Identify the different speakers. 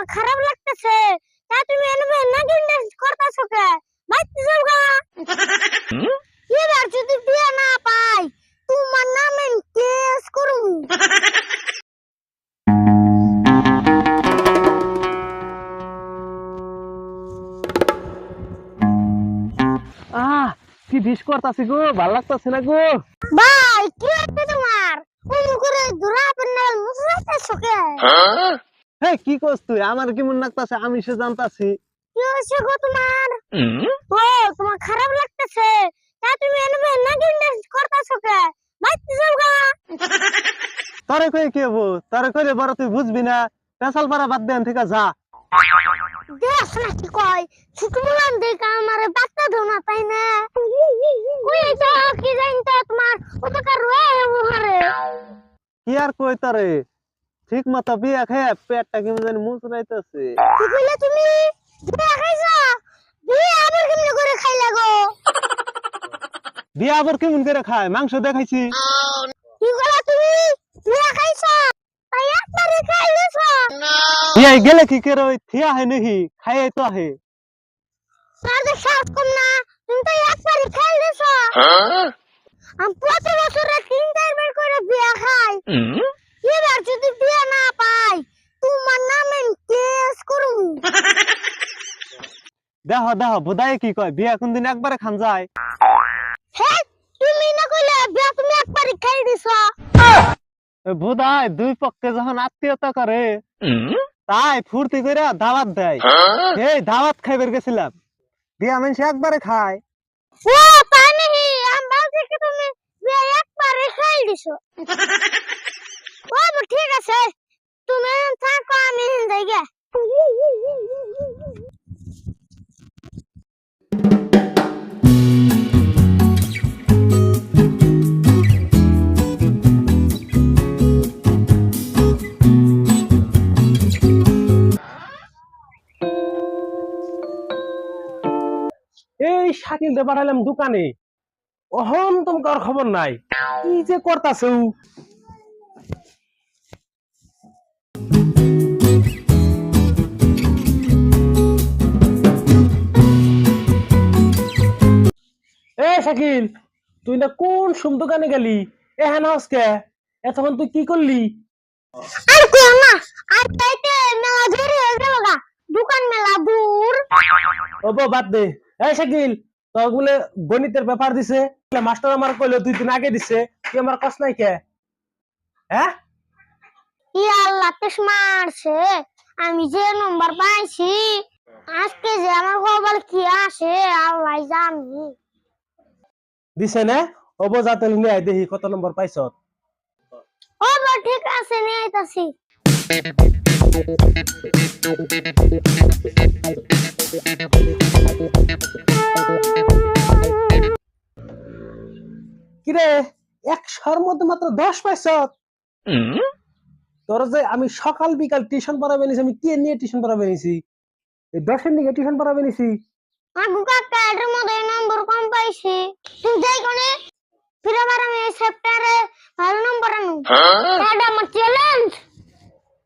Speaker 1: তোমার খারাপ লাগতেছে তা তুমি এনে না গিন্ডাস করতাছো কে বাইতে যাও গা এবার যদি বিয়া না পাই তোমার নামে কেস করুম
Speaker 2: কি ডিশ করতাছি গো, ভাল লাগতাছে না গো।
Speaker 1: ভাই কি হচ্ছে তোমার উমু করে দুরা পেন্নাল মুছরাইতেছো কে
Speaker 2: হে কি করছ তুই? আমার কি মন লাগতাছে আমি সে জানতাছি।
Speaker 1: কি হচ্ছে গো তোমার ও তোমার খারাপ লাগতেছে তা তুমি এনে না গিন্ডাস করতাছো কে বাইতে যাও গা
Speaker 2: তোরে কই কি হবো? তোরে কইলে বড় তুই বুঝবি না। পেছাল পারা বাদ দেন থেকে যা।
Speaker 1: দেখ না কি কয় ছোট মুলান দেখা আমারে বাচ্চা দাও না তাই না কই তো কি জানতা তোমার উপকার রয়ে ওরে
Speaker 2: কি আর কই তোরে? ঠিক মতো বিয়া খেয়ে পেটটা কেমন জানি মুচড়াইতেছে।
Speaker 1: কি কইলে তুমি বিয়া খাইছো বিয়া আবার কেমনে করে খাইলা গো
Speaker 2: বিয়া আবার কেমন করে খায়? মাংস দেখাইছি।
Speaker 1: কি কইলা তুমি বিয়া খাইছো তাই একবারে খাইছো
Speaker 2: বিয়া গেলে কি করে ওই থিয়া হয় নাকি? খাইয়ে তো আহে।
Speaker 1: তার যে সাহস কম না তুমি তো একবারে খাইছো আমি প্রতি বছরে 3-4 করে বিয়া খাই এবার যদি বিয়া না পাই তোমার নামে কেস করুম
Speaker 2: দেখো দেখো বুধাই কি কয়, বিয়া কোনদিন একবারে খান যায়।
Speaker 1: হে তুমি না কইলে বিয়া তুমি একবারে খাই দিছো
Speaker 2: বুধাই দুই পক্ষে যখন আত্মীয়তা করে তাই ফুর্তি করে দাওয়াত দেয়। এই দাওয়াত খাইবার গেছিলাম, বিয়া মানুষ একবারে খায়।
Speaker 1: ও তাই নাকি আমি ভাবছি কি তুমি বিয়া একবারে খাই দিছো ও ঠিক আছে তুমি থাকো আমি যাই গে
Speaker 3: এই শাকিল দে পাঠালাম দোকানে, অহন তোমার খবর নাই, কি যে করতাছো। এ শাকিল, তুই না কোন সুম দোকানে গেলি? এখানে আজকে এতক্ষণ তুই কি করলি?
Speaker 1: আর কো না আর তাইতে মেলা ধরে গেল গা দোকান মেলা দূর
Speaker 3: ও বাদ দে। এই শাকিল, তোর বলে গণিতের ব্যাপার দিছে, মাস্টার আমার কইলো 2 দিন আগে দিছে, তুই আমার কষ্ট নাই কে? হ্যাঁ
Speaker 1: ইয়া আল্লাহ তেস মারছে আমি যে নাম্বার পাইছি আজকে যে আমার কপাল কি আসে আল্লাহ জানি
Speaker 3: দিছে না? ওবো যাতে নিয়ে আই দেখি কত নম্বর পাইছ।
Speaker 1: ও বা ঠিক আছে নিয়ে আইতাছি
Speaker 3: কিরে 100-র মধ্যে মাত্র 10 পাইছ? তোর যে আমি সকাল বিকাল টিউশন পড়াবে নিছি, আমি কি নিয়ে টিউশন পড়াবে নিছি? এই 10-এর নিয়ে টিউশন পড়াবে নিছি।
Speaker 1: আগু কাকা এর মধ্যে নম্বর কম পাইছি তুই যাই কোনে ফিরে আবার আমি সেপ্টেম্বরে ভালো নম্বর আনু এটা আমার চ্যালেঞ্জ